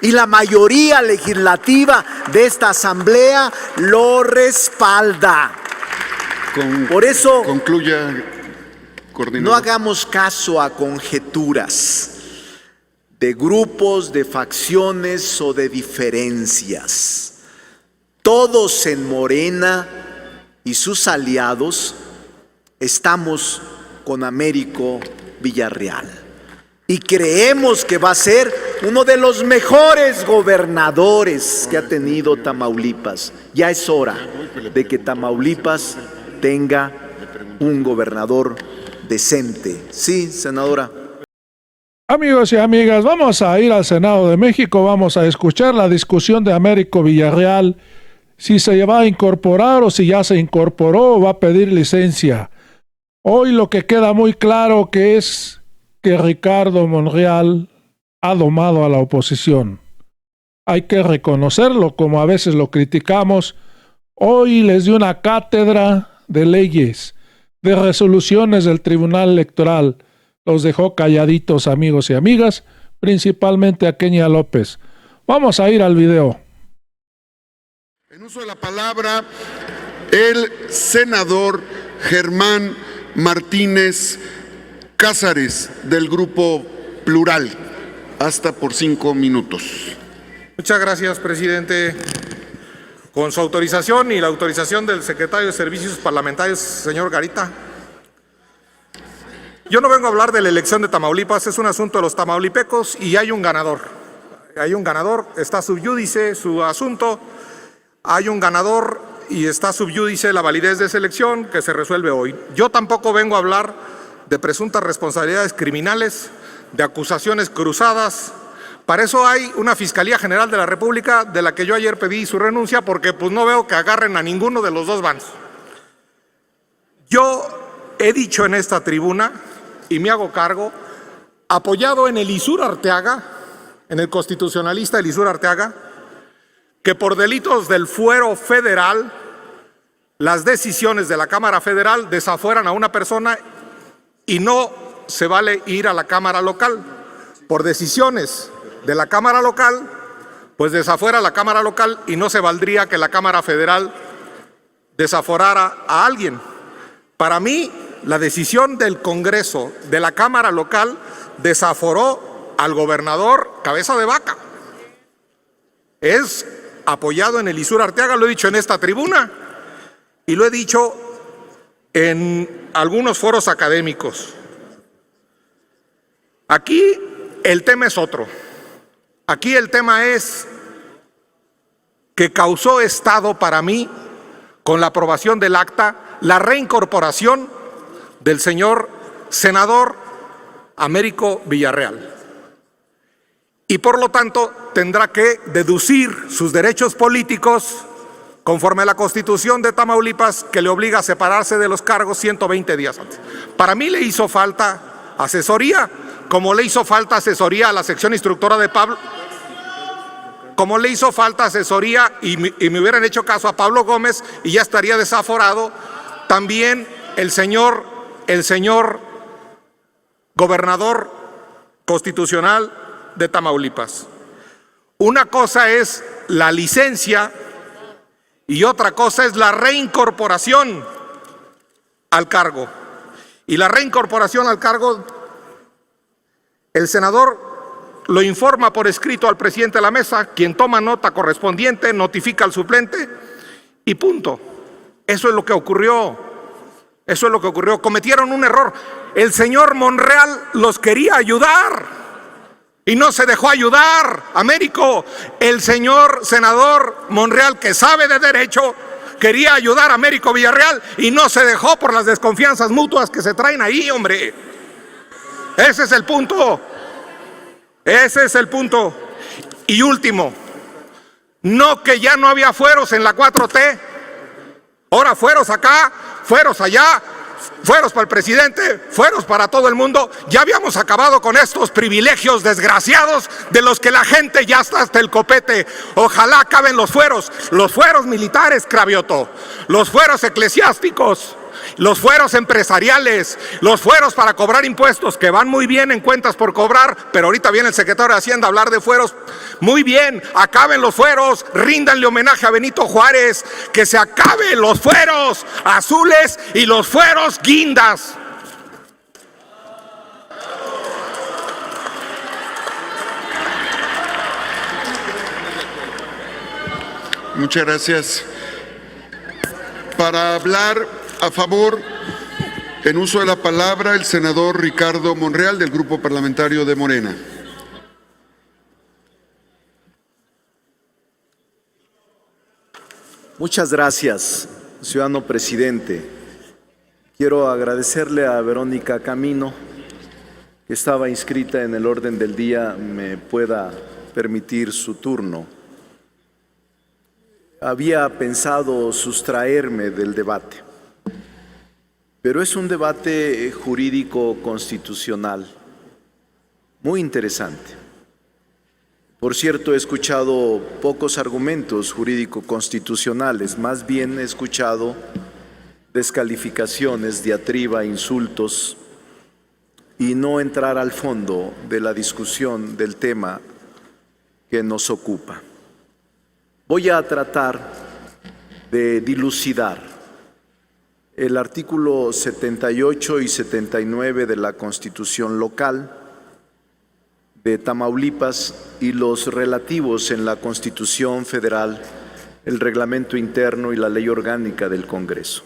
y la mayoría legislativa de esta Asamblea lo respalda. Por eso, concluya, coordinador. No hagamos caso a conjeturas de grupos, de facciones o de diferencias. Todos en Morena y sus aliados estamos con Américo Villarreal y creemos que va a ser uno de los mejores gobernadores que ha tenido Tamaulipas. Ya es hora de que Tamaulipas tenga un gobernador decente. Sí, senadora. Amigos y amigas, vamos a ir al Senado de México, vamos a escuchar la discusión de Américo Villarreal, si se va a incorporar o si ya se incorporó o va a pedir licencia. Hoy lo que queda muy claro que es que Ricardo Monreal ha domado a la oposición. Hay que reconocerlo, como a veces lo criticamos. Hoy les dio una cátedra de leyes, de resoluciones del Tribunal Electoral. Los dejó calladitos, amigos y amigas, principalmente a Kenia López. Vamos a ir al video. En uso de la palabra, el senador Germán Martínez Cázares, del Grupo Plural. Hasta por 5 minutos. Muchas gracias, presidente. Con su autorización y la autorización del secretario de Servicios Parlamentarios, señor Garita. Yo no vengo a hablar de la elección de Tamaulipas, es un asunto de los tamaulipecos y hay un ganador. Hay un ganador, está sub iudice su asunto, hay un ganador y está sub iudice la validez de esa elección que se resuelve hoy. Yo tampoco vengo a hablar de presuntas responsabilidades criminales, de acusaciones cruzadas. Para eso hay una Fiscalía General de la República, de la que yo ayer pedí su renuncia, porque pues no veo que agarren a ninguno de los dos bandos. Yo he dicho en esta tribuna, y me hago cargo, apoyado en Elizur Arteaga, en el constitucionalista Elizur Arteaga, que por delitos del fuero federal, las decisiones de la Cámara Federal desafueran a una persona y no se vale ir a la Cámara Local. Por decisiones de la Cámara Local, pues desafuera la Cámara Local y no se valdría que la Cámara Federal desaforara a alguien. Para mí, la decisión del Congreso de la Cámara Local desaforó al gobernador Cabeza de Vaca. Es apoyado en Elizur Arteaga, lo he dicho en esta tribuna y lo he dicho en algunos foros académicos. Aquí el tema es otro. Aquí el tema es que causó estado para mí, con la aprobación del acta, la reincorporación del señor senador Américo Villarreal. Y por lo tanto tendrá que deducir sus derechos políticos conforme a la Constitución de Tamaulipas, que le obliga a separarse de los cargos 120 días antes. Para mí le hizo falta asesoría, como le hizo falta asesoría a la sección instructora de Pablo, como le hizo falta asesoría y me hubieran hecho caso a Pablo Gómez y ya estaría desaforado también el señor gobernador constitucional de Tamaulipas. Una cosa es la licencia y otra cosa es la reincorporación al cargo. Y la reincorporación al cargo, el senador lo informa por escrito al presidente de la mesa, quien toma nota correspondiente, notifica al suplente y punto. Eso es lo que ocurrió. Eso es lo que ocurrió. Cometieron un error. El señor Monreal los quería ayudar y no se dejó ayudar. Américo, el señor senador Monreal, que sabe de derecho, quería ayudar a Américo Villarreal y no se dejó por las desconfianzas mutuas que se traen ahí, hombre. Ese es el punto. Ese es el punto. Y último, no que ya no había fueros en la 4T, ahora fueros acá, fueros allá, fueros para el presidente, fueros para todo el mundo. Ya habíamos acabado con estos privilegios desgraciados de los que la gente ya está hasta el copete. Ojalá acaben los fueros militares, Cravioto, los fueros eclesiásticos los fueros empresariales, los fueros para cobrar impuestos, que van muy bien en cuentas por cobrar, pero ahorita viene el secretario de Hacienda a hablar de fueros. Muy bien, acaben los fueros, ríndanle homenaje a Benito Juárez, que se acaben los fueros azules y los fueros guindas. Muchas gracias. Para hablar a favor, en uso de la palabra, el senador Ricardo Monreal, del Grupo Parlamentario de Morena. Muchas gracias, ciudadano presidente. Quiero agradecerle a Verónica Camino, que estaba inscrita en el orden del día, me pueda permitir su turno. Había pensado sustraerme del debate, pero es un debate jurídico constitucional muy interesante. Por cierto, he escuchado pocos argumentos jurídico-constitucionales, más bien he escuchado descalificaciones, diatriba, insultos, y no entrar al fondo de la discusión del tema que nos ocupa. Voy a tratar de dilucidar el artículo 78 y 79 de la Constitución local de Tamaulipas y los relativos en la Constitución Federal, el Reglamento Interno y la Ley Orgánica del Congreso.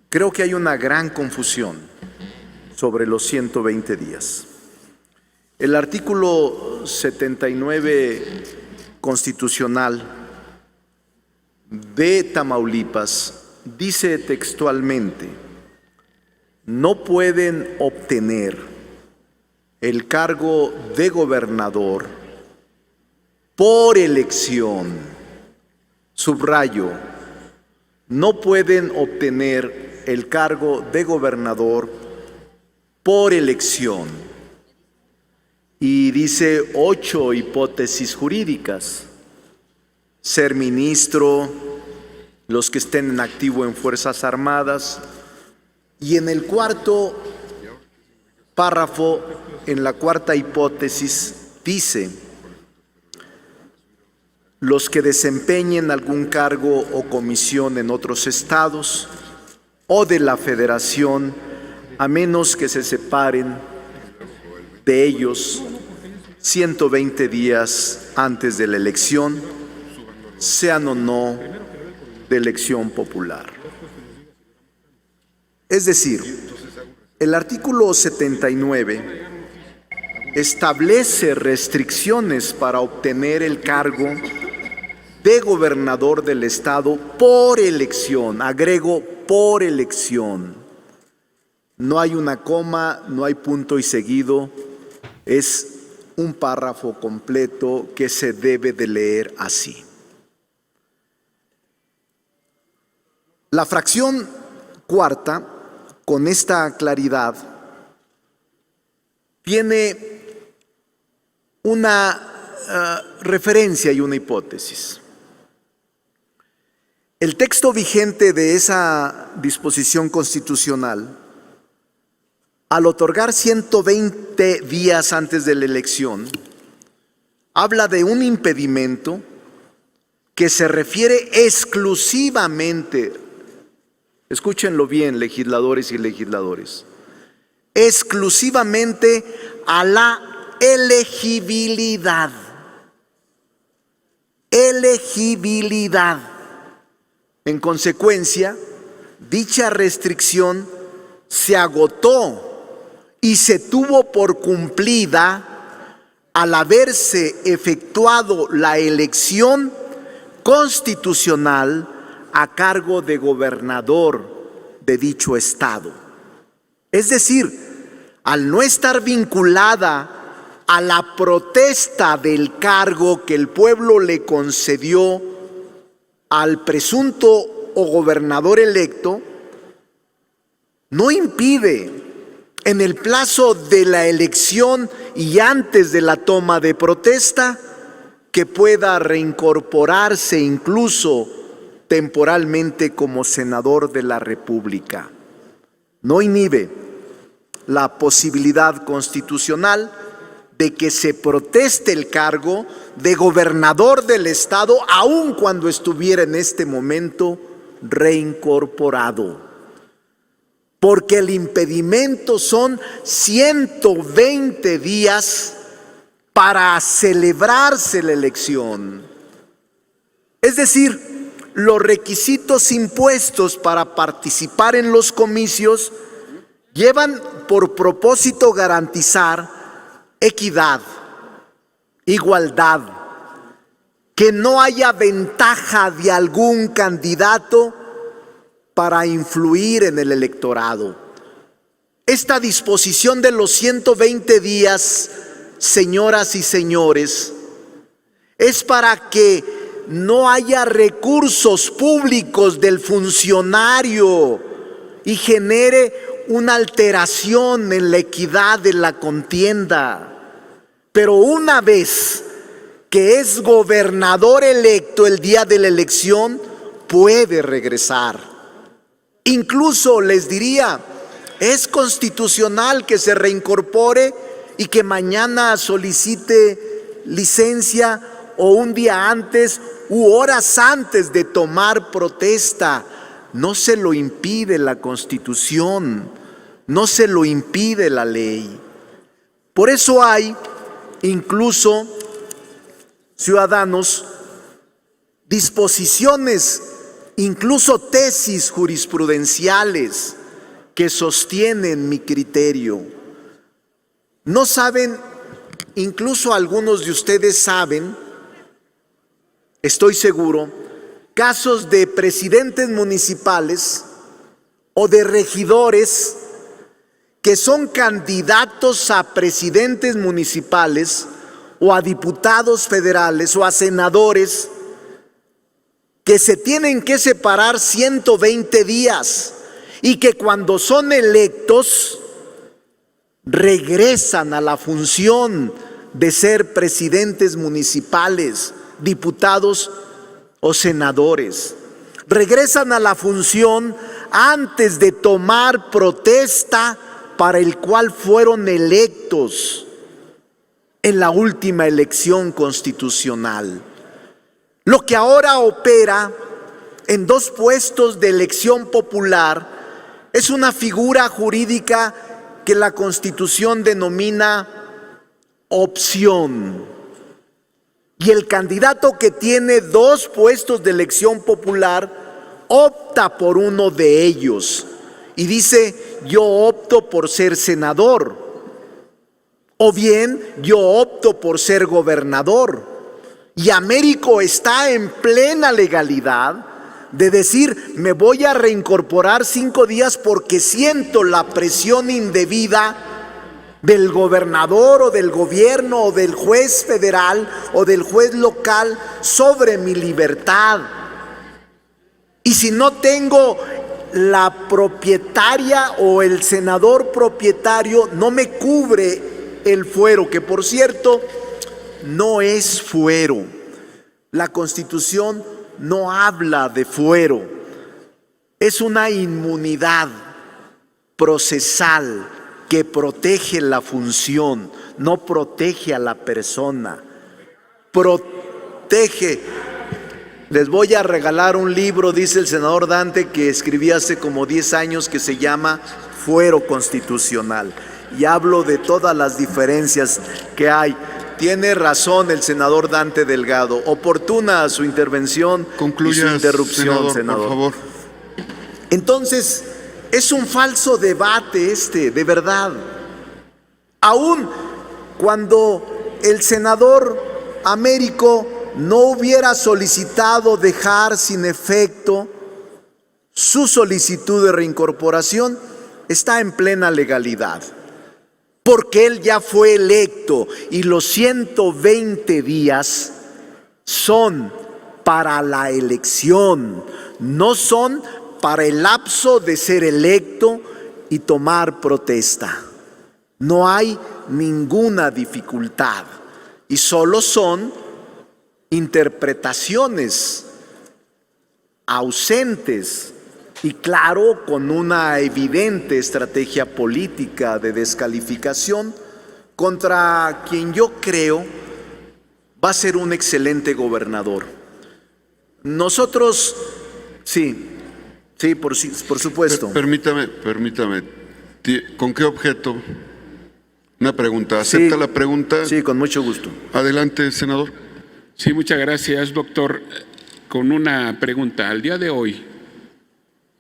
Creo que hay una gran confusión sobre los 120 días. El artículo 79 constitucional de Tamaulipas dice textualmente: no pueden obtener el cargo de gobernador por elección, subrayo, no pueden obtener el cargo de gobernador por elección. Y dice 8 hipótesis jurídicas: ser ministro, los que estén en activo en Fuerzas Armadas, y en el cuarto párrafo, en la cuarta hipótesis, dice: los que desempeñen algún cargo o comisión en otros estados o de la Federación, a menos que se separen de ellos 120 días antes de la elección, sean o no de elección popular. Es decir, el artículo 79 establece restricciones para obtener el cargo de gobernador del estado por elección. Agrego, por elección. No hay una coma, no hay punto y seguido. Es un párrafo completo que se debe de leer así. La fracción cuarta, con esta claridad, tiene una referencia y una hipótesis. El texto vigente de esa disposición constitucional, al otorgar 120 días antes de la elección, habla de un impedimento que se refiere exclusivamente, escúchenlo bien, legisladores y legisladores, exclusivamente a la elegibilidad. Elegibilidad. En consecuencia, dicha restricción se agotó y se tuvo por cumplida al haberse efectuado la elección constitucional a cargo de gobernador de dicho estado. Es decir, al no estar vinculada a la protesta del cargo que el pueblo le concedió al presunto o gobernador electo, no impide en el plazo de la elección y antes de la toma de protesta que pueda reincorporarse incluso temporalmente como senador de la República. No inhibe la posibilidad constitucional de que se proteste el cargo de gobernador del estado, aun cuando estuviera en este momento reincorporado. Porque el impedimento son 120 días para celebrarse la elección. Es decir, los requisitos impuestos para participar en los comicios llevan por propósito garantizar equidad, igualdad, que no haya ventaja de algún candidato para influir en el electorado. Esta disposición de los 120 días, señoras y señores, es para que no haya recursos públicos del funcionario y genere una alteración en la equidad de la contienda. Pero una vez que es gobernador electo el día de la elección, puede regresar. Incluso les diría, es constitucional que se reincorpore y que mañana solicite licencia o un día antes u horas antes de tomar protesta. No se lo impide la Constitución, no se lo impide la ley. Por eso hay incluso, ciudadanos, disposiciones, incluso tesis jurisprudenciales que sostienen mi criterio. No saben, incluso algunos de ustedes saben, estoy seguro, casos de presidentes municipales o de regidores que son candidatos a presidentes municipales o a diputados federales o a senadores que se tienen que separar 120 días y que cuando son electos regresan a la función de ser presidentes municipales, diputados o senadores. Regresan a la función antes de tomar protesta para el cual fueron electos en la última elección constitucional. Lo que ahora opera en 2 puestos de elección popular es una figura jurídica que la Constitución denomina opción. Y el candidato que tiene 2 puestos de elección popular opta por uno de ellos y dice: yo opto por ser senador, o bien yo opto por ser gobernador. Y Américo está en plena legalidad de decir: me voy a reincorporar 5 días porque siento la presión indebida del gobernador o del gobierno o del juez federal o del juez local sobre mi libertad. Y si no tengo la propietaria o el senador propietario, no me cubre el fuero, que por cierto no es fuero. La Constitución no habla de fuero, es una inmunidad procesal que protege la función, no protege a la persona, protege. Les voy a regalar un libro, dice el senador Dante, que escribí hace como 10 años, que se llama Fuero Constitucional, y hablo de todas las diferencias que hay. Tiene razón el senador Dante Delgado, oportuna su intervención. Concluya, y su interrupción, senador. por favor. Entonces, es un falso debate de verdad. Aún cuando el senador Américo no hubiera solicitado dejar sin efecto su solicitud de reincorporación, está en plena legalidad, porque él ya fue electo y los 120 días son para la elección, no son para el lapso de ser electo y tomar protesta. No hay ninguna dificultad y solo son interpretaciones ausentes y claro, con una evidente estrategia política de descalificación contra quien yo creo va a ser un excelente gobernador. Nosotros, sí, por supuesto. Permítame. ¿Con qué objeto? Una pregunta. ¿Acepta la pregunta? Sí, con mucho gusto. Adelante, senador. Sí, muchas gracias, doctor. Con una pregunta. Al día de hoy,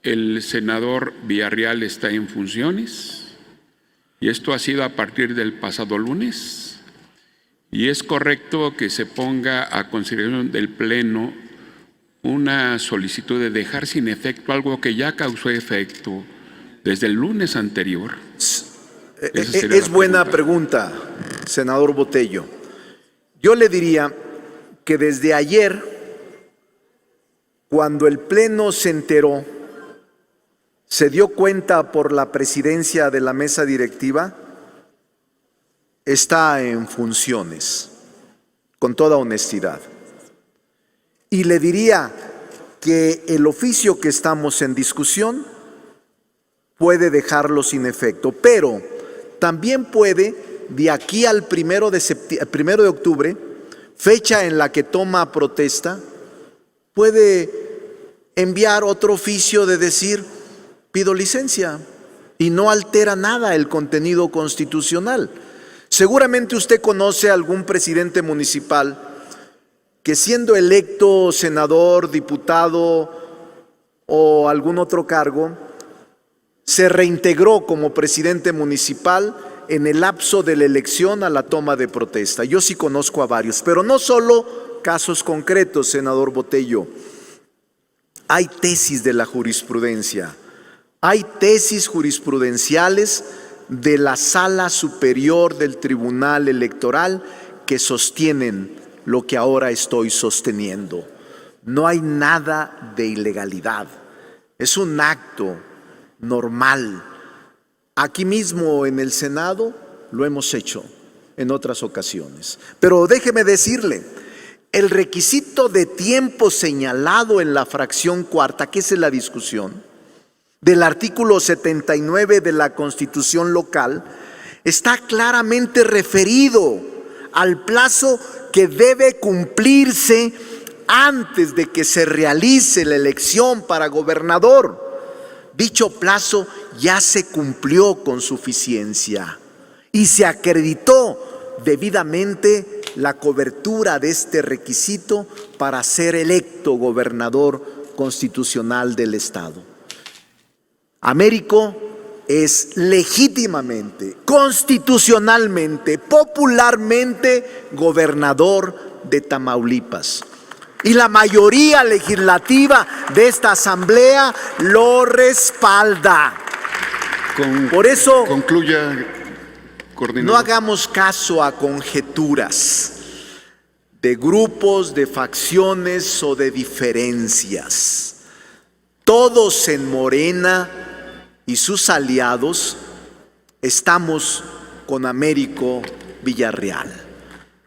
¿el senador Villarreal está en funciones? Y esto ha sido a partir del pasado lunes. ¿Y es correcto que se ponga a consideración del Pleno una solicitud de dejar sin efecto algo que ya causó efecto desde el lunes anterior? Es buena pregunta, senador Botello. Yo le diría que desde ayer, cuando el Pleno se enteró, se dio cuenta por la presidencia de la mesa directiva, está en funciones, con toda honestidad. Y le diría que el oficio que estamos en discusión puede dejarlo sin efecto, pero también puede, de aquí al 1 de octubre, fecha en la que toma protesta, puede enviar otro oficio de decir, pido licencia, y no altera nada el contenido constitucional. Seguramente usted conoce a algún presidente municipal que siendo electo senador, diputado o algún otro cargo, se reintegró como presidente municipal en el lapso de la elección a la toma de protesta. Yo sí conozco a varios, pero no solo casos concretos, senador Botello. Hay tesis de la jurisprudencia, hay tesis jurisprudenciales de la Sala Superior del Tribunal Electoral que sostienen lo que ahora estoy sosteniendo. No hay nada de ilegalidad, es un acto normal. Aquí mismo en el Senado lo hemos hecho en otras ocasiones. Pero déjeme decirle, el requisito de tiempo señalado en la fracción cuarta, que es la discusión, del artículo 79 de la Constitución local, está claramente referido al plazo que debe cumplirse antes de que se realice la elección para gobernador. Dicho plazo ya se cumplió con suficiencia y se acreditó debidamente la cobertura de este requisito para ser electo gobernador constitucional del Estado. Américo es legítimamente, constitucionalmente, popularmente gobernador de Tamaulipas. Y la mayoría legislativa de esta asamblea lo respalda. Por eso, concluya, coordinador. No hagamos caso a conjeturas de grupos, de facciones o de diferencias. Todos en Morena y sus aliados estamos con Américo Villarreal.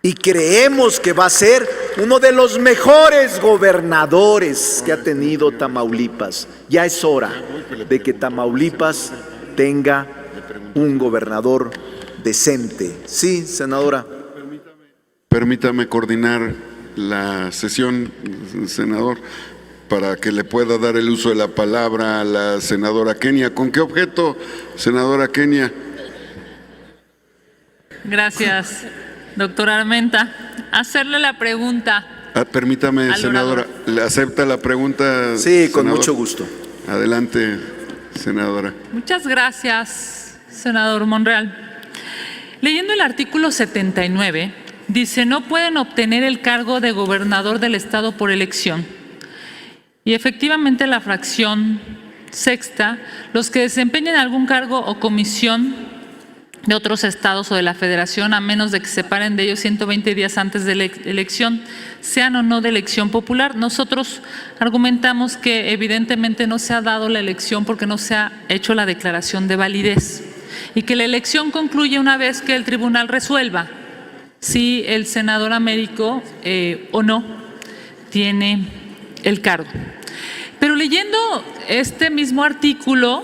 Y creemos que va a ser uno de los mejores gobernadores que ha tenido Tamaulipas. Ya es hora de que Tamaulipas tenga un gobernador decente. Sí, senadora. Permítame coordinar la sesión, senador, para que le pueda dar el uso de la palabra a la senadora Kenia. ¿Con qué objeto, senadora Kenia? Gracias, doctora Armenta. Hacerle la pregunta. Permítame, senadora, ¿le acepta la pregunta? Sí, con senador? mucho gusto. Adelante, senadora. Muchas gracias, senador Monreal. Leyendo el artículo 79, dice, no pueden obtener el cargo de gobernador del Estado por elección. Y efectivamente la fracción sexta, los que desempeñen algún cargo o comisión de otros estados o de la federación, a menos de que se separen de ellos 120 días antes de la elección, sean o no de elección popular. Nosotros argumentamos que evidentemente no se ha dado la elección porque no se ha hecho la declaración de validez y que la elección concluye una vez que el tribunal resuelva si el senador Américo o no tiene el cargo. Pero leyendo este mismo artículo,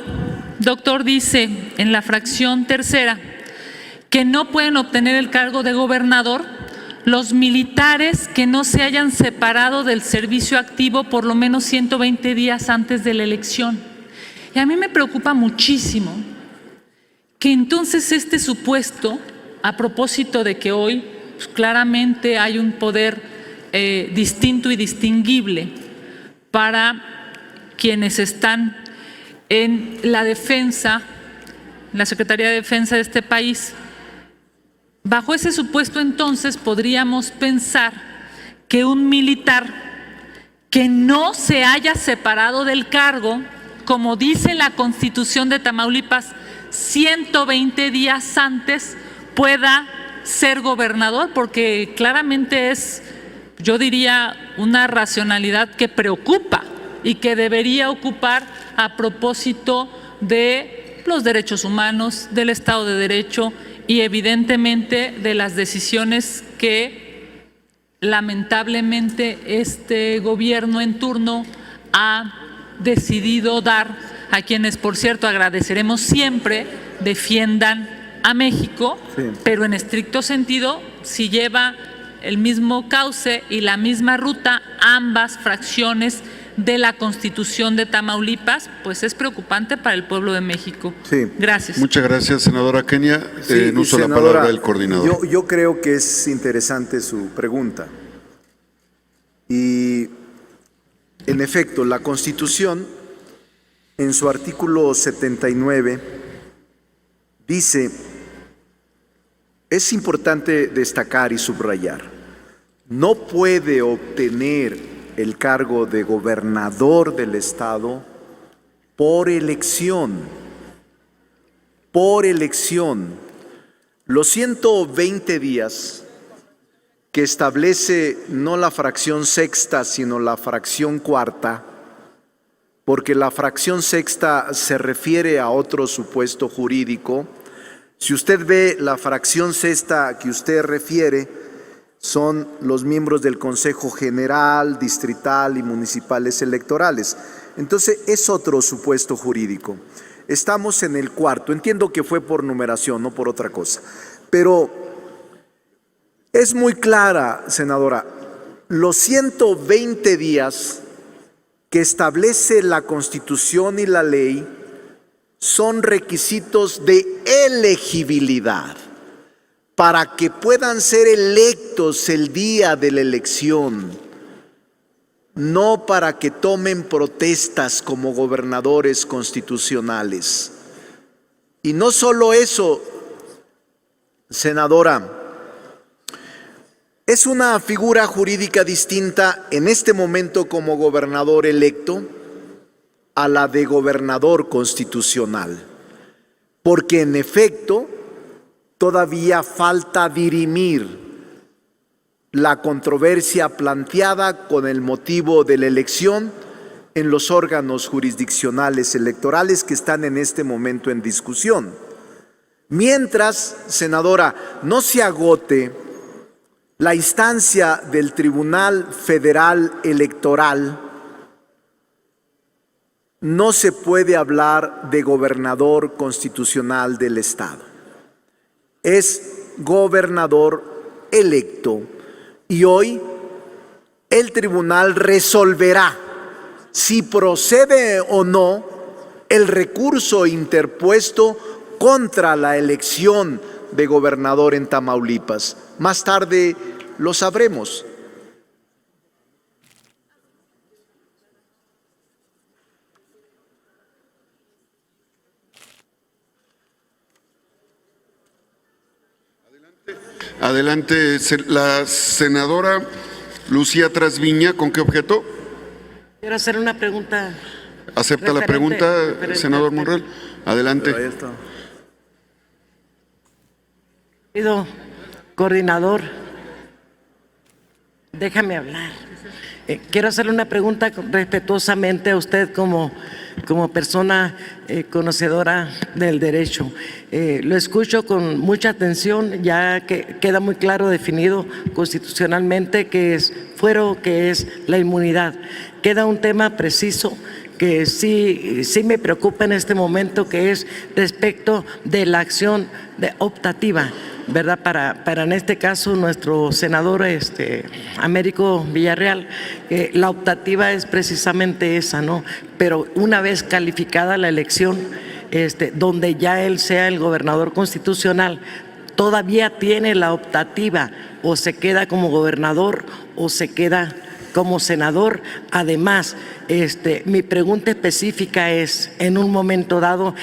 doctor, dice en la fracción tercera que no pueden obtener el cargo de gobernador los militares que no se hayan separado del servicio activo por lo menos 120 días antes de la elección. Y a mí me preocupa muchísimo que entonces este supuesto, a propósito de que hoy pues, claramente hay un poder distinto y distinguible para quienes están en la defensa, la Secretaría de Defensa de este país. Bajo ese supuesto, entonces, podríamos pensar que un militar que no se haya separado del cargo, como dice la Constitución de Tamaulipas, 120 días antes pueda ser gobernador, porque claramente es, yo diría, una racionalidad que preocupa y que debería ocupar a propósito de los derechos humanos, del Estado de Derecho y evidentemente de las decisiones que lamentablemente este gobierno en turno ha decidido dar a quienes, por cierto, agradeceremos siempre, defiendan a México, sí, pero en estricto sentido, si lleva el mismo cauce y la misma ruta ambas fracciones de la Constitución de Tamaulipas, pues es preocupante para el pueblo de México. Sí. Gracias. Muchas gracias, senadora Kenia. Sí, uso senadora, la palabra del coordinador. Yo creo que es interesante su pregunta. Y, en efecto, la Constitución, en su artículo 79, dice, es importante destacar y subrayar, no puede obtener el cargo de gobernador del Estado por elección. Por elección. Los 120 días que establece no la fracción sexta, sino la fracción cuarta, porque la fracción sexta se refiere a otro supuesto jurídico. Si usted ve la fracción sexta que usted refiere, son los miembros del Consejo General, Distrital y Municipales Electorales. Entonces, es otro supuesto jurídico. Estamos en el cuarto. Entiendo que fue por numeración, no por otra cosa. Pero es muy clara, senadora, los 120 días que establece la Constitución y la ley son requisitos de elegibilidad para que puedan ser electos el día de la elección, no para que tomen protestas como gobernadores constitucionales. Y no solo eso, senadora, es una figura jurídica distinta en este momento como gobernador electo a la de gobernador constitucional, porque en efecto todavía falta dirimir la controversia planteada con el motivo de la elección en los órganos jurisdiccionales electorales que están en este momento en discusión. Mientras, senadora, no se agote la instancia del Tribunal Federal Electoral, no se puede hablar de gobernador constitucional del Estado. Es gobernador electo y hoy el tribunal resolverá si procede o no el recurso interpuesto contra la elección de gobernador en Tamaulipas. Más tarde lo sabremos. Adelante, la senadora Lucía Trasviña, ¿con qué objeto? Quiero hacer una pregunta. ¿Acepta la pregunta, senador Monreal? Adelante. Pido, coordinador, Déjame hablar. Quiero hacerle una pregunta respetuosamente a usted como persona conocedora del derecho. Lo escucho con mucha atención, ya que queda muy claro definido constitucionalmente qué es fuero, qué es la inmunidad. Queda un tema preciso que sí me preocupa en este momento, que es respecto de la acción optativa, ¿verdad? Para en este caso nuestro senador Américo Villarreal, la optativa es precisamente esa, ¿no? Pero una vez calificada la elección, donde ya él sea el gobernador constitucional, todavía tiene la optativa, o se queda como gobernador o se queda como senador. Además, mi pregunta específica es, en un momento dado,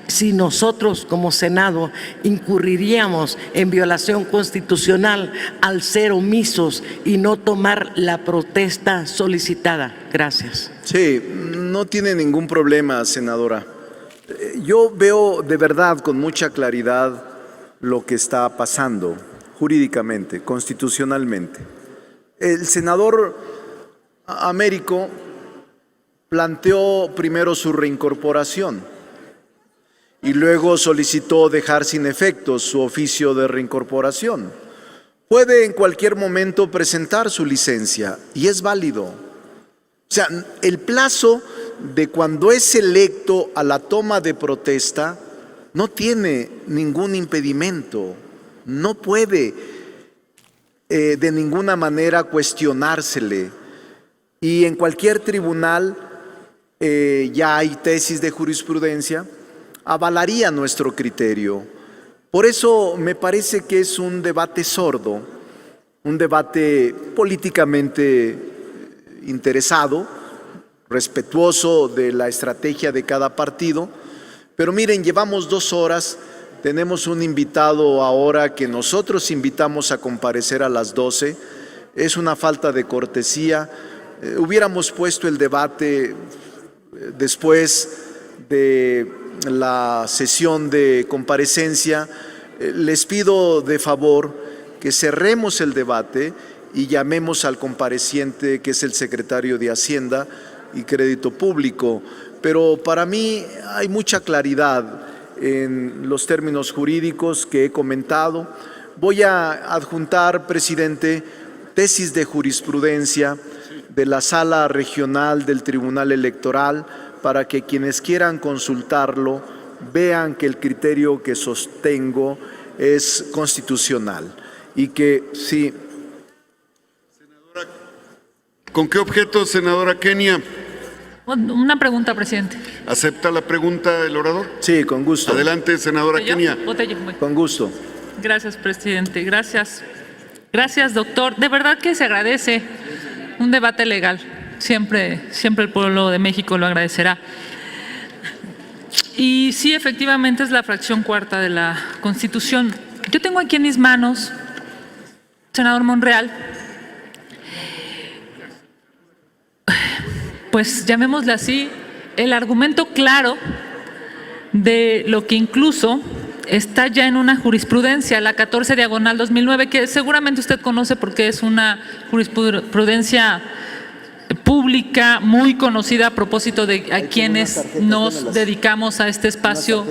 si nosotros como Senado incurriríamos en violación constitucional al ser omisos y no tomar la protesta solicitada. Gracias. Sí, no tiene ningún problema, senadora. Yo veo de verdad con mucha claridad lo que está pasando jurídicamente, constitucionalmente. El senador Américo planteó primero su reincorporación y luego solicitó dejar sin efecto su oficio de reincorporación. Puede en cualquier momento presentar su licencia y es válido. O sea, el plazo de cuando es electo a la toma de protesta no tiene ningún impedimento, no puede de ninguna manera cuestionársele. Y en cualquier tribunal ya hay tesis de jurisprudencia, avalaría nuestro criterio. Por eso me parece que es un debate sordo, un debate políticamente interesado, respetuoso de la estrategia de cada partido. Pero miren, llevamos 2 horas, tenemos un invitado ahora que nosotros invitamos a comparecer a las 12. Es una falta de cortesía. Hubiéramos puesto el debate después de la sesión de comparecencia. Les pido de favor que cerremos el debate y llamemos al compareciente, que es el secretario de Hacienda y Crédito Público. Pero para mí hay mucha claridad en los términos jurídicos que he comentado. Voy a adjuntar, presidente, tesis de jurisprudencia de la Sala Regional del Tribunal Electoral para que quienes quieran consultarlo vean que el criterio que sostengo es constitucional y que sí. Senadora, ¿con qué objeto, senadora Kenia? Una pregunta, presidente. ¿Acepta la pregunta del orador? Sí, con gusto. Adelante, senadora Kenia. Con gusto. Gracias, presidente. Gracias. Gracias, doctor. De verdad que se agradece un debate legal. Siempre el pueblo de México lo agradecerá. Y sí, efectivamente es la fracción 4ª de la Constitución. Yo tengo aquí en mis manos, senador Monreal, pues llamémosle así, el argumento claro de lo que incluso está ya en una jurisprudencia, la 14/2009, que seguramente usted conoce porque es una jurisprudencia pública muy conocida a propósito de a quienes nos dedicamos a este espacio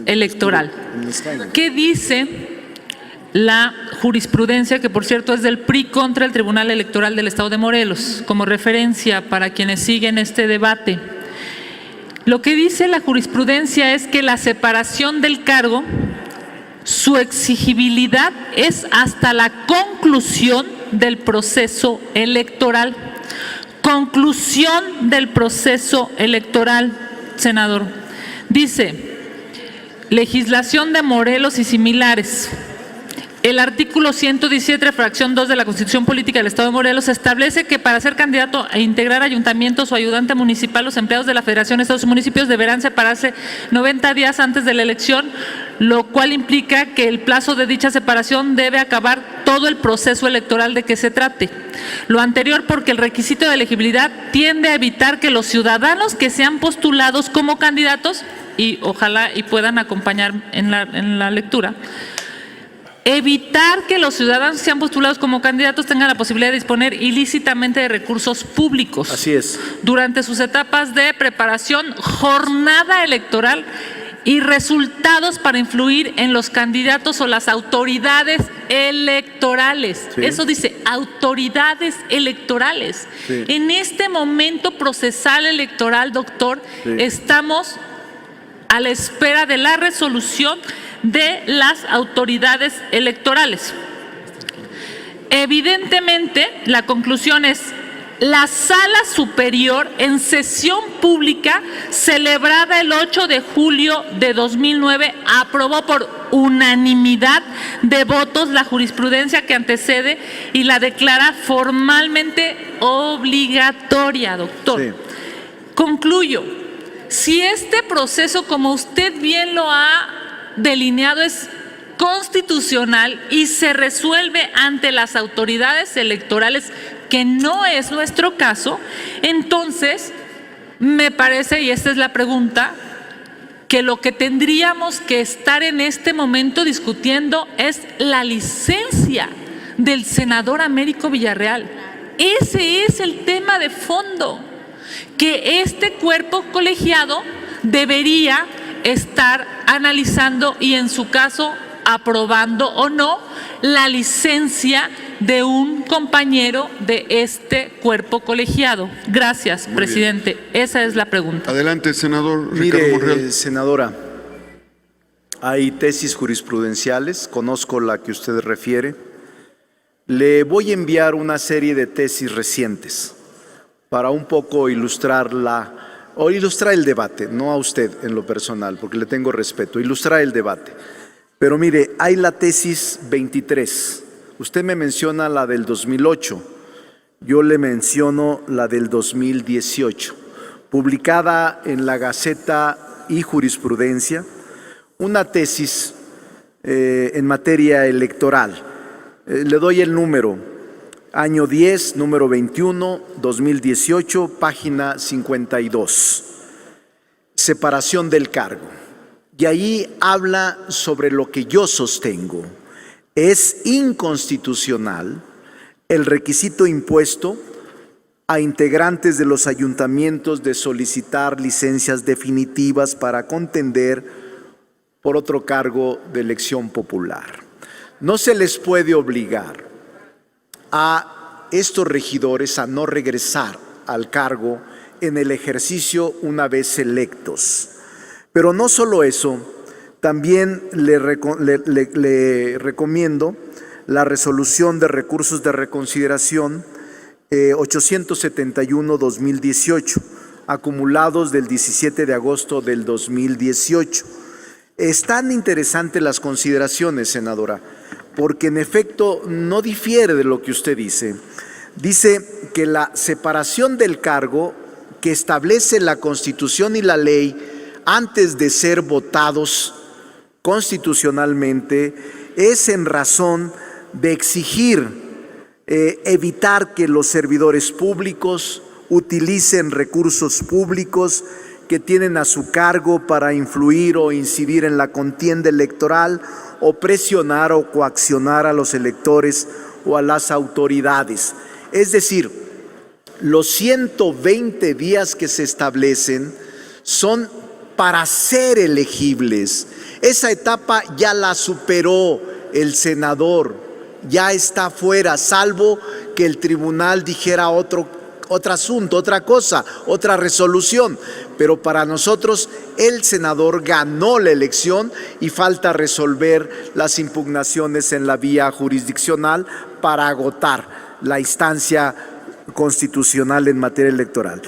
electoral. ¿Qué dice la jurisprudencia, que por cierto es del PRI contra el Tribunal Electoral del Estado de Morelos, como referencia para quienes siguen este debate? Lo que dice la jurisprudencia es que la separación del cargo, su exigibilidad es hasta la conclusión del proceso electoral. Conclusión del proceso electoral, senador. Dice, legislación de Morelos y similares. El artículo 117, fracción 2 de la Constitución Política del Estado de Morelos establece que para ser candidato a integrar ayuntamientos o ayudante municipal, los empleados de la Federación, Estados y Municipios deberán separarse 90 días antes de la elección, lo cual implica que el plazo de dicha separación debe acabar todo el proceso electoral de que se trate. Lo anterior porque el requisito de elegibilidad tiende a evitar que los ciudadanos que sean postulados como candidatos, y ojalá y puedan acompañar en la lectura, evitar que los ciudadanos que sean postulados como candidatos tengan la posibilidad de disponer ilícitamente de recursos públicos. Así es. Durante sus etapas de preparación, jornada electoral y resultados para influir en los candidatos o las autoridades electorales. Sí. Eso dice, autoridades electorales. Sí. En este momento procesal electoral, doctor, Sí. estamos a la espera de la resolución de las autoridades electorales. Evidentemente, la conclusión es: la Sala Superior, en sesión pública celebrada el 8 de julio de 2009, aprobó por unanimidad de votos la jurisprudencia que antecede y la declara formalmente obligatoria, doctor. Sí. Concluyo, si este proceso, como usted bien lo ha delineado, es constitucional y se resuelve ante las autoridades electorales, que no es nuestro caso, entonces me parece, y esta es la pregunta, que lo que tendríamos que estar en este momento discutiendo es la licencia del senador Américo Villarreal. Ese es el tema de fondo, que este cuerpo colegiado debería estar analizando y, en su caso, aprobando o no la licencia de un compañero de este cuerpo colegiado. Gracias, presidente. Esa es la pregunta. Adelante, senador Ricardo Monreal. Mire, senadora, hay tesis jurisprudenciales, conozco la que usted refiere. Le voy a enviar una serie de tesis recientes para un poco ilustrar el debate, no a usted en lo personal, porque le tengo respeto, ilustrar el debate. Pero mire, hay la tesis 23. Usted me menciona la del 2008, yo le menciono la del 2018, publicada en la Gaceta y Jurisprudencia, una tesis en materia electoral. Le doy el número, año 10, número 21, 2018, página 52, separación del cargo. Y ahí habla sobre lo que yo sostengo. Es inconstitucional el requisito impuesto a integrantes de los ayuntamientos de solicitar licencias definitivas para contender por otro cargo de elección popular. No se les puede obligar a estos regidores a no regresar al cargo en el ejercicio una vez electos. Pero no solo eso, también le recomiendo la resolución de recursos de reconsideración 871-2018, acumulados del 17 de agosto del 2018. Están interesantes las consideraciones, senadora, porque en efecto no difiere de lo que usted dice. Dice que la separación del cargo que establece la Constitución y la ley antes de ser votados constitucionalmente es en razón de exigir evitar que los servidores públicos utilicen recursos públicos que tienen a su cargo para influir o incidir en la contienda electoral o presionar o coaccionar a los electores o a las autoridades. Es decir, los 120 días que se establecen son para ser elegibles. Esa etapa ya la superó el senador, ya está fuera, salvo que el tribunal dijera otro asunto, otra cosa, otra resolución. Pero para nosotros el senador ganó la elección y falta resolver las impugnaciones en la vía jurisdiccional para agotar la instancia constitucional en materia electoral.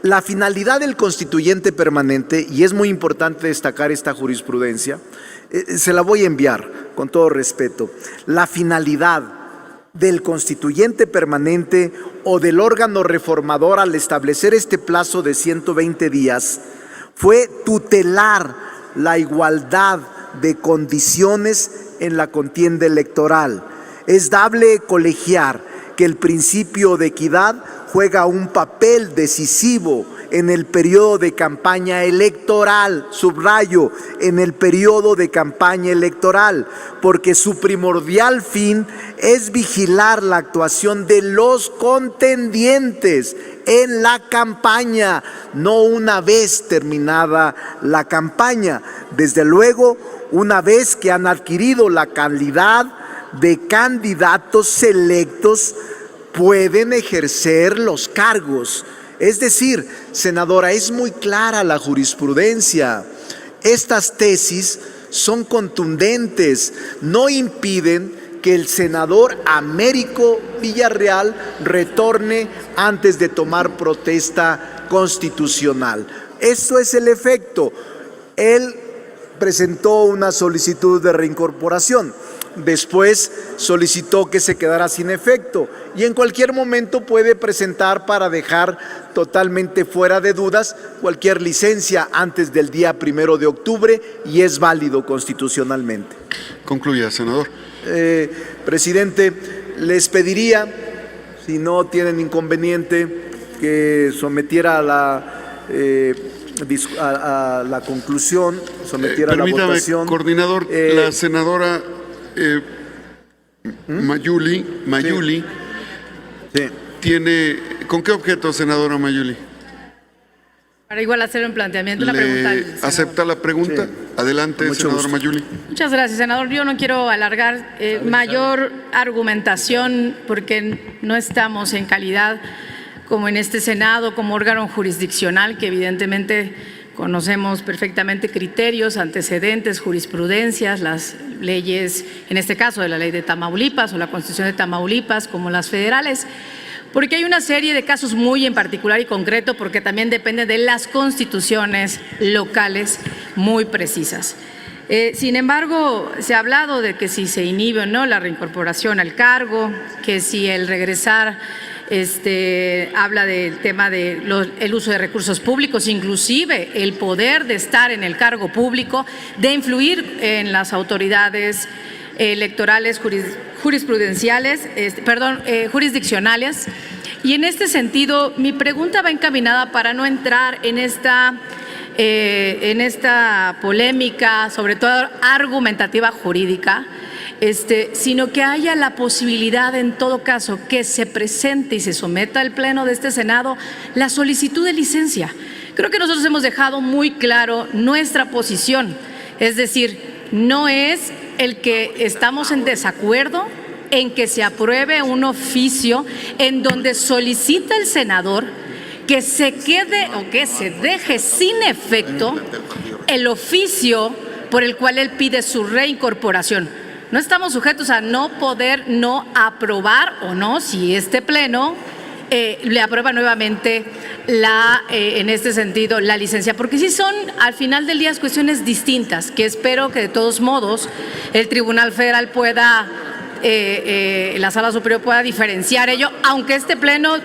La finalidad del constituyente permanente, y es muy importante destacar esta jurisprudencia, se la voy a enviar con todo respeto. La finalidad del constituyente permanente o del órgano reformador al establecer este plazo de 120 días fue tutelar la igualdad de condiciones en la contienda electoral. Es dable colegiar que el principio de equidad juega un papel decisivo en el periodo de campaña electoral, subrayo, en el periodo de campaña electoral, porque su primordial fin es vigilar la actuación de los contendientes en la campaña, no una vez terminada la campaña. Desde luego, una vez que han adquirido la calidad de candidatos selectos, pueden ejercer los cargos. Es decir, senadora, es muy clara la jurisprudencia. Estas tesis son contundentes, no impiden que el senador Américo Villarreal retorne antes de tomar protesta constitucional. Esto es el efecto. Él presentó una solicitud de reincorporación. Después solicitó que se quedara sin efecto y en cualquier momento puede presentar para dejar totalmente fuera de dudas cualquier licencia antes del día 1 de octubre y es válido constitucionalmente. Concluya, senador. Presidente, les pediría, si no tienen inconveniente, que sometiera a la conclusión, sometiera a la votación. Coordinador, la senadora Mayuli Sí. tiene... ¿Con qué objeto, senadora Mayuli? Para igual hacer un planteamiento, una pregunta. ¿Acepta la pregunta? Sí. Adelante, senadora Mayuli. Muchas gracias, senador. Yo no quiero alargar mayor argumentación porque no estamos en calidad como en este Senado, como órgano jurisdiccional, que evidentemente conocemos perfectamente criterios, antecedentes, jurisprudencias, las leyes, en este caso de la ley de Tamaulipas o la Constitución de Tamaulipas, como las federales, porque hay una serie de casos muy en particular y concreto, porque también depende de las constituciones locales muy precisas. Sin embargo, se ha hablado de que si se inhibe o no la reincorporación al cargo, que si el regresar habla del tema del uso de recursos públicos, inclusive el poder de estar en el cargo público, de influir en las autoridades electorales jurisdiccionales. Y en este sentido, mi pregunta va encaminada para no entrar en esta polémica, sobre todo argumentativa jurídica, sino que haya la posibilidad, en todo caso, que se presente y se someta al Pleno de este Senado la solicitud de licencia. Creo que nosotros hemos dejado muy claro nuestra posición, es decir, no es el que estamos en desacuerdo en que se apruebe un oficio en donde solicita el senador que se quede o que se deje sin efecto el oficio por el cual él pide su reincorporación. No estamos sujetos a no poder no aprobar o no, si este Pleno le aprueba nuevamente en este sentido la licencia, porque sí son al final del día cuestiones distintas, que espero que de todos modos el Tribunal Federal pueda, la Sala Superior pueda diferenciar ello, aunque este Pleno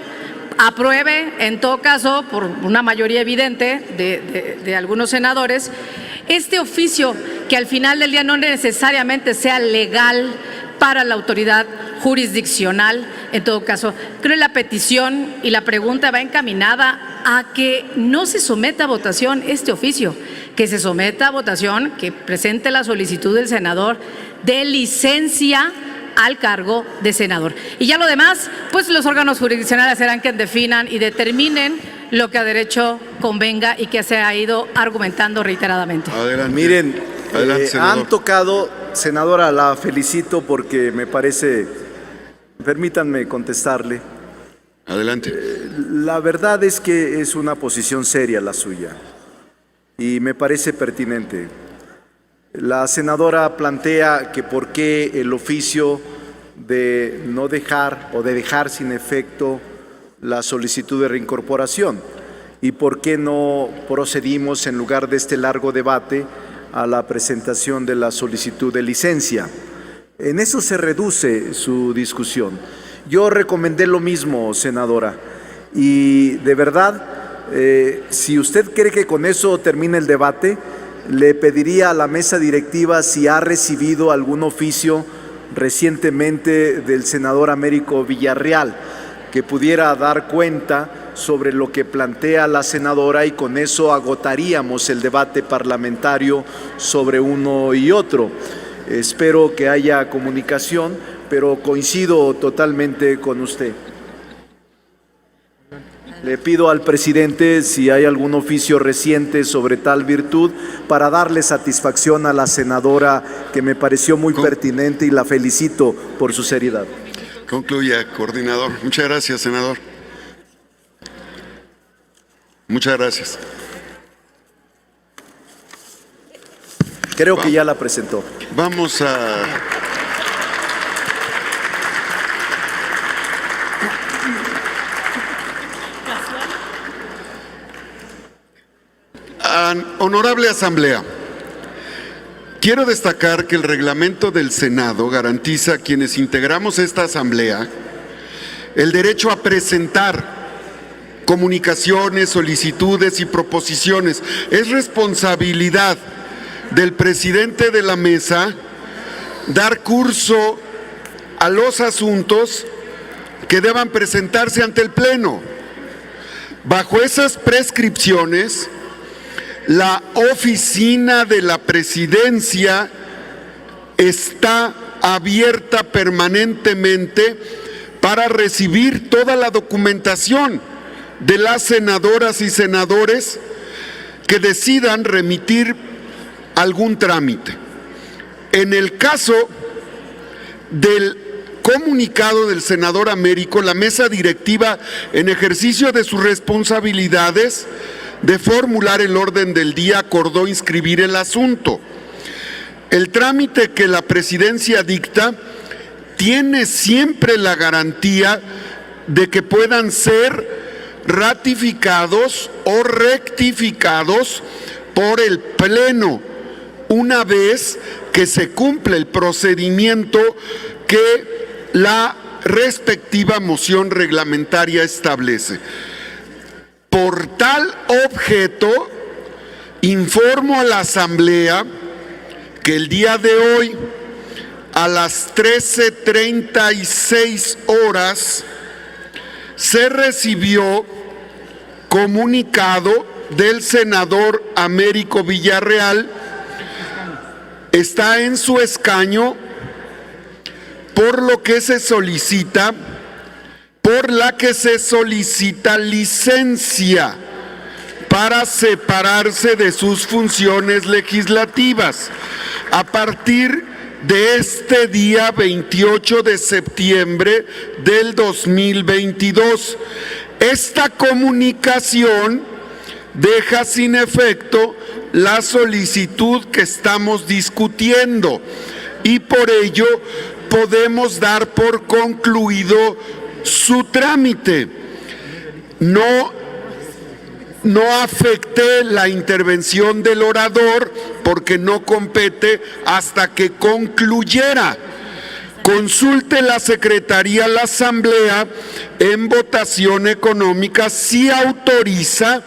apruebe, en todo caso, por una mayoría evidente de algunos senadores, este oficio que al final del día no necesariamente sea legal para la autoridad jurisdiccional. En todo caso, creo que la petición y la pregunta va encaminada a que no se someta a votación este oficio, que se someta a votación, que presente la solicitud del senador de licencia al cargo de senador. Y ya lo demás, pues los órganos jurisdiccionales serán quienes definan y determinen lo que a derecho convenga y que se ha ido argumentando reiteradamente. Adelante. Miren, han tocado, senadora, la felicito porque me parece, permítanme contestarle. Adelante. La verdad es que es una posición seria la suya y me parece pertinente. La senadora plantea que por qué el oficio de no dejar o de dejar sin efecto la solicitud de reincorporación y por qué no procedimos en lugar de este largo debate a la presentación de la solicitud de licencia. En eso se reduce su discusión. Yo recomendé lo mismo, senadora, y de verdad, si usted cree que con eso termine el debate, le pediría a la mesa directiva si ha recibido algún oficio recientemente del senador Américo Villarreal que pudiera dar cuenta sobre lo que plantea la senadora y con eso agotaríamos el debate parlamentario sobre uno y otro. Espero que haya comunicación, pero coincido totalmente con usted. Le pido al presidente si hay algún oficio reciente sobre tal virtud para darle satisfacción a la senadora, que me pareció muy pertinente y la felicito por su seriedad. Concluya, coordinador. Muchas gracias, senador. Muchas gracias. Creo que ya la presentó. Vamos a... Honorable Asamblea, quiero destacar que el reglamento del Senado garantiza a quienes integramos esta Asamblea el derecho a presentar comunicaciones, solicitudes y proposiciones. Es responsabilidad del presidente de la mesa dar curso a los asuntos que deban presentarse ante el Pleno. Bajo esas prescripciones, la oficina de la presidencia está abierta permanentemente para recibir toda la documentación de las senadoras y senadores que decidan remitir algún trámite. En el caso del comunicado del senador Américo, la mesa directiva, en ejercicio de sus responsabilidades de formular el orden del día, acordó inscribir el asunto. El trámite que la presidencia dicta tiene siempre la garantía de que puedan ser ratificados o rectificados por el Pleno una vez que se cumple el procedimiento que la respectiva moción reglamentaria establece. Por tal objeto, informo a la Asamblea que el día de hoy, a las 13:36 horas, se recibió comunicado del senador Américo Villarreal. Está en su escaño, por la que se solicita licencia para separarse de sus funciones legislativas a partir de este día 28 de septiembre del 2022. Esta comunicación deja sin efecto la solicitud que estamos discutiendo y por ello podemos dar por concluido su trámite. No afecté la intervención del orador porque no compete hasta que concluyera. Consulte la Secretaría la Asamblea en votación económica si autoriza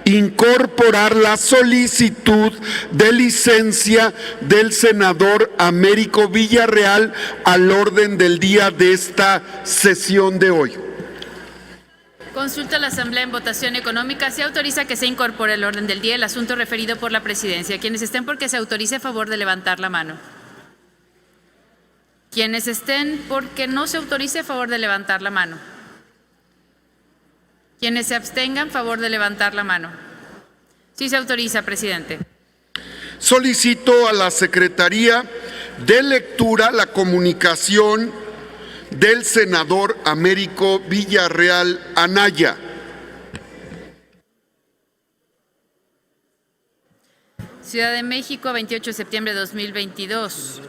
incorporar la solicitud de licencia del senador Américo Villarreal al orden del día de esta sesión de hoy. Consulta a la Asamblea en votación económica. Se autoriza que se incorpore al orden del día el asunto referido por la Presidencia. Quienes estén por que se autorice, a favor de levantar la mano. Quienes estén por que no se autorice, a favor de levantar la mano. Quienes se abstengan, a favor de levantar la mano. Sí se autoriza, presidente. Solicito a la Secretaría de Lectura la comunicación del senador Américo Villarreal Anaya. Ciudad de México, 28 de septiembre de 2022.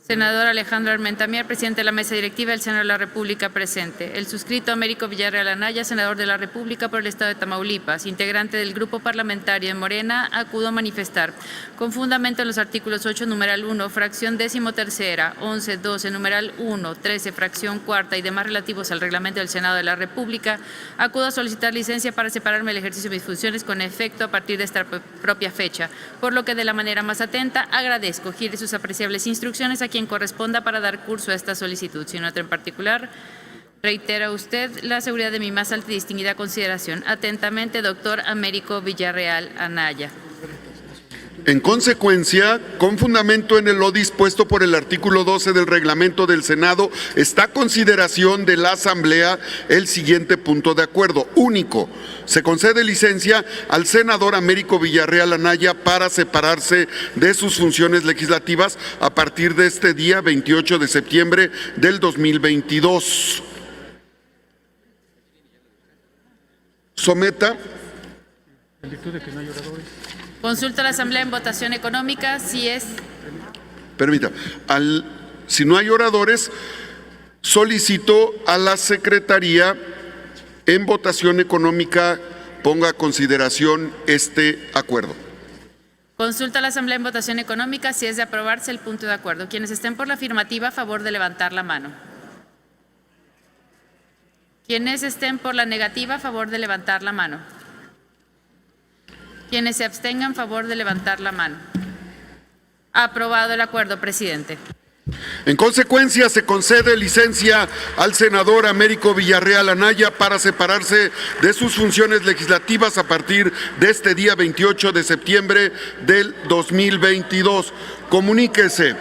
Senador Alejandro Armenta Mier, presidente de la mesa directiva del Senado de la República, presente. El suscrito Américo Villarreal Anaya, senador de la República por el Estado de Tamaulipas, integrante del Grupo Parlamentario de Morena, acudo a manifestar, con fundamento en los artículos 8, numeral 1, fracción 13ª, 11, 12, numeral 1, 13, fracción 4ª y demás relativos al reglamento del Senado de la República, acudo a solicitar licencia para separarme del ejercicio de mis funciones con efecto a partir de esta propia fecha, por lo que de la manera más atenta agradezco gire sus apreciables instrucciones a quien corresponda para dar curso a esta solicitud, sin otra en particular. Reitera usted la seguridad de mi más alta y distinguida consideración. Atentamente, doctor Américo Villarreal Anaya. En consecuencia, con fundamento en lo dispuesto por el artículo 12 del reglamento del Senado, está a consideración de la Asamblea el siguiente punto de acuerdo. Único, se concede licencia al senador Américo Villarreal Anaya para separarse de sus funciones legislativas a partir de este día 28 de septiembre del 2022. Someta. Consulta a la Asamblea en votación económica si es... Permita, si no hay oradores, solicito a la Secretaría en votación económica ponga a consideración este acuerdo. Consulta a la Asamblea en votación económica si es de aprobarse el punto de acuerdo. Quienes estén por la afirmativa, a favor de levantar la mano. Quienes estén por la negativa, a favor de levantar la mano. Quienes se abstengan, a favor de levantar la mano. Aprobado el acuerdo, presidente. En consecuencia, se concede licencia al senador Américo Villarreal Anaya para separarse de sus funciones legislativas a partir de este día 28 de septiembre del 2022. Comuníquese.